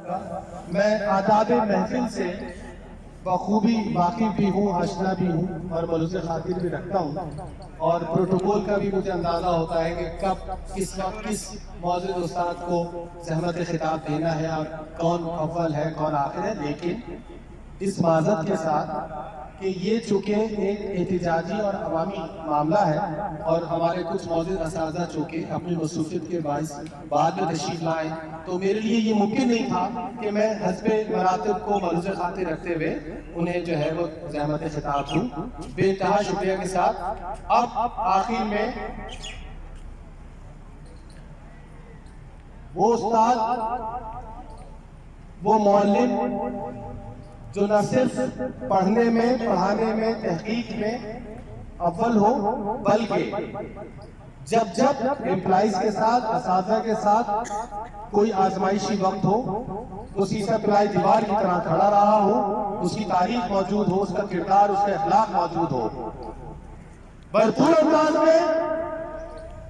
मैं आदाब महफिल से बखूबी वाकिफ भी हूँ, आशना भी हूँ और मलूज़ खातिर भी रखता हूँ। और प्रोटोकॉल का भी मुझे अंदाज़ा होता है कि कब किस वक्त किस मौजूद उस्ताद को ज़हमत खिताब देना है और कौन अव्वल है कौन आखिर है। लेकिन इस माज़रत के साथ कि ये चूँकि एक एहतिजाजी और अवामी मामला है और हमारे कुछ मौजूद असातिज़ा चूँकि अपनी मसरूफियत के बाइस बाद में तशरीफ़ लाए, तो मेरे लिए ये मुमकिन नहीं था कि मैं हस्बे मरातब को मलूज़ खातिर रखते हुए उन्हें जो है वो ज़हमत खिताब दूँ। बेइंतहा शुक्रिया के साथ अब आखिर में वो उस्ताद, वो मौल्लिम जो न सिर्फ पढ़ने में, पढ़ाने में, तहकीक में अव्वल हो, बल्कि जब जब एम्प्लॉइज के साथ, असातिज़ा के साथ कोई आजमाइशी वक्त हो, तो शीशा पिलाई दीवार की तरह खड़ा रहा हो, उसकी तारीख मौजूद हो, उसका किरदार, उसका अखलाक मौजूद हो। भरपूर अंदाज में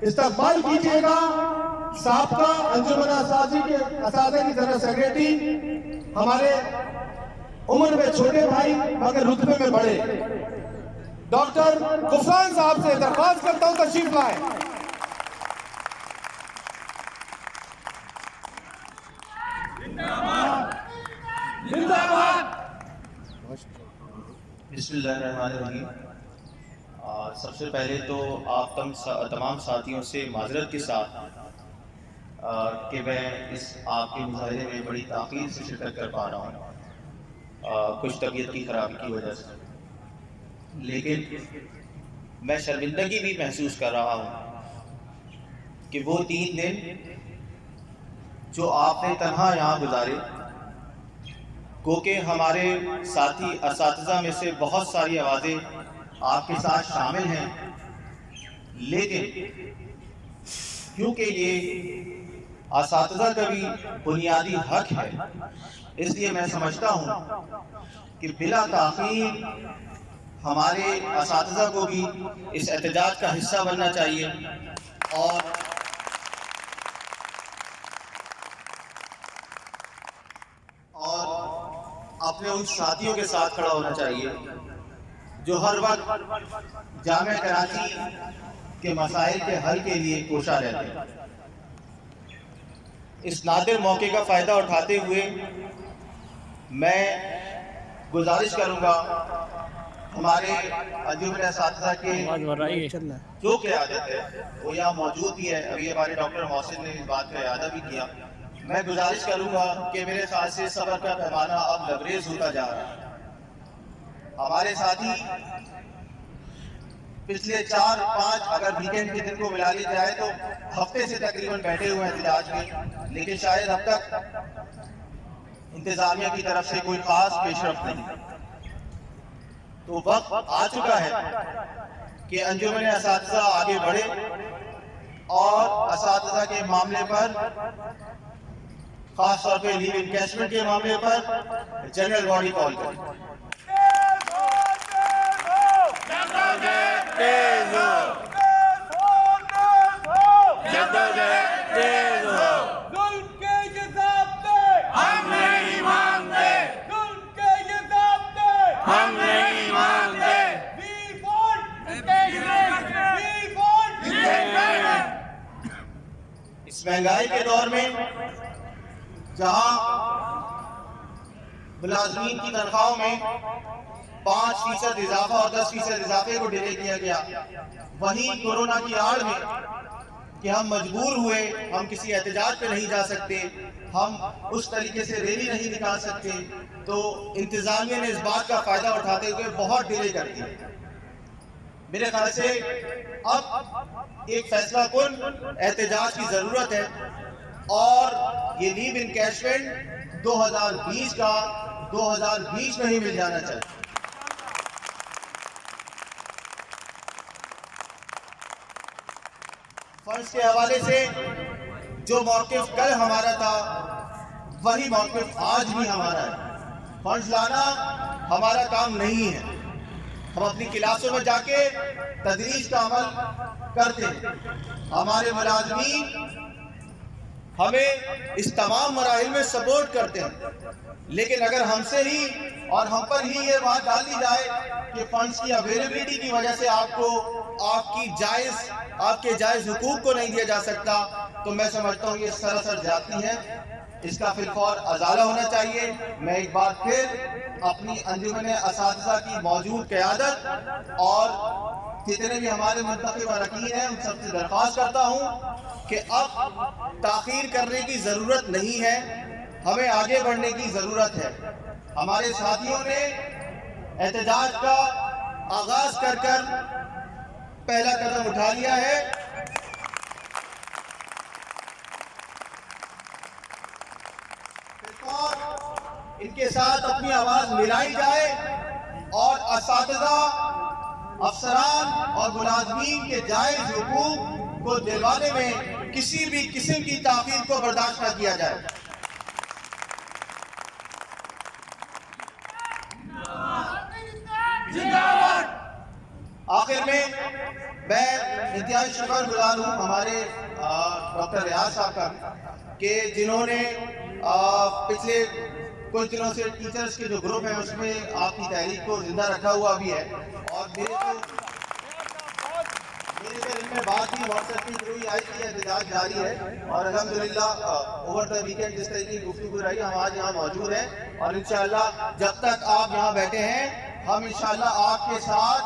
इस्तकबाल कीजिएगा साबका अंजुमन असातिज़ा की जनरल सेक्रेटरी, हमारे उम्र में छोटे भाई मगर रुतबे में बड़े, डॉक्टर गुफरान साहब से दरख्वास्त करता हूं तशरीफ लाए। बिस्मिल्लाहिर्रहमानिर्रहीम। सबसे पहले तो आप तमाम साथियों से माजरत के साथ कि मैं इस आपके मुजाहरे में बड़ी ताक़ीद से शिरकत कर पा रहा हूँ कुछ तबीयत की खराबी की वजह से, लेकिन मैं शर्मिंदगी भी महसूस कर रहा हूँ कि वो 3 दिन जो आपने तन्हा यहाँ गुजारे, क्योंकि हमारे साथी असातिज़ा में से बहुत सारी आवाज़ें आपके साथ शामिल हैं, लेकिन क्योंकि ये असातिज़ा का भी बुनियादी हक है, इसलिए मैं समझता हूँ कि बिला ताख़ीर हमारे असातिज़ा को भी इस एहतजाज का हिस्सा बनना चाहिए और अपने उन साथियों के साथ खड़ा होना चाहिए जो हर वक्त जामिया कराची के मसाइल के हल के लिए कोशा रहते हैं। इस नादिर मौके का फ़ायदा उठाते हुए मैं गुजारिश करूँगा हमारे अंजुमन असातिज़ा के जो क़यादत है वो यहाँ मौजूद भी है, अभी हमारे डॉक्टर मोहसिन ने इस बात का इरादा भी किया। मैं गुजारिश करूँगा कि मेरे ख्याल से सब्र का पैमाना अब लबरेज होता जा रहा है। हमारे साथी पिछले 4-5 अगर वीकेंड के दिन को मिला ली जाए तो हफ्ते से तकरीबन बैठे हुए हैं एहतजाज में, लेकिन शायद अब तक इंतजामिया की तरफ से कोई खास पेशरफ्त नहीं। तो वक्त आ चुका है कि अंजुमन असातिज़ा आगे बढ़े और असातिज़ा के मामले पर, खास तौर पे लीव इनकैशमेंट के मामले पर जनरल बॉडी कॉल करे। इस महंगाई के दौर में जहां मुलाजमीन की तनख्वाहों में 5% इजाफा और 10% इजाफे को डिले किया गया, वहीं कोरोना की आड़ में कि हम मजबूर हुए, हम किसी एहतजाज पे नहीं जा सकते, हम उस तरीके से रैली नहीं निकाल सकते, तो इंतजामिया ने इस बात का फायदा उठाते हुए बहुत डिले कर दिया। मेरे ख्याल से अब एक फैसला कुन एहतजाज की जरूरत है और ये लीव इनकैशमेंट 2020 का 2020 में ही मिल जाना चाहिए। फंड्स के हवाले से जो मौक़िफ़ कल हमारा था वही मौक़िफ़ आज भी हमारा है। फंड्स लाना हमारा काम नहीं है, हम अपनी क्लासों में जाके तदरीस का अमल करते हैं। हमारे मुलाज़मीन हमें इस तमाम मराहिल में सपोर्ट करते हैं, लेकिन अगर हमसे ही और हम पर ही ये बात डाल दी जाए कि फंड्स की अवेलेबिलिटी की वजह से आपके जायज़ हुकूक को नहीं दिया जा सकता, तो मैं समझता हूँ ये सरासर जाती है। इसका फिलफौर अजाला होना चाहिए। मैं एक बार फिर अपनी अंजुमन असातिज़ा की मौजूद क़यादत और जितने भी हमारे मुंतखब अरकान हैं उन सबसे दरख्वास्त करता हूँ कि अब ताख़ीर करने की ज़रूरत नहीं है, हमें आगे बढ़ने की ज़रूरत है। हमारे साथियों ने एहतजाज का आगाज़ कर पहला कदम उठा लिया है। इनके साथ अपनी आवाज़ मिलाई जाए और असातिज़ा, अफसरान और मुलाज़मीन के जायज़ हुकूक को दिलवाने में किसी भी किस्म की ताख़ीर को बर्दाश्त न किया जाए। आखिर में मैं इंतहाई शुक्रगुजार हूँ हमारे डॉक्टर रियाज साहब का कि जिन्होंने पिछले कुछ दिनों से टीचर्स के जो ग्रुप है उसमें आपकी तहरीक को जिंदा रखा हुआ भी है। और मेरे से इनमें बात भी व्हाट्सएप की थ्रू आई कि एहतजाज जारी है और अल्हम्दुलिल्लाह ओवर द वीकेंड जिस तरह की गुफ्तगू रही हम आज यहाँ मौजूद हैं और इंशाअल्लाह जब तक आप यहाँ बैठे हैं हम इंशाअल्लाह आपके साथ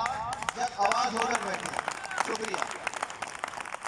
जब आवाज़ होकर बैठे हैं। शुक्रिया।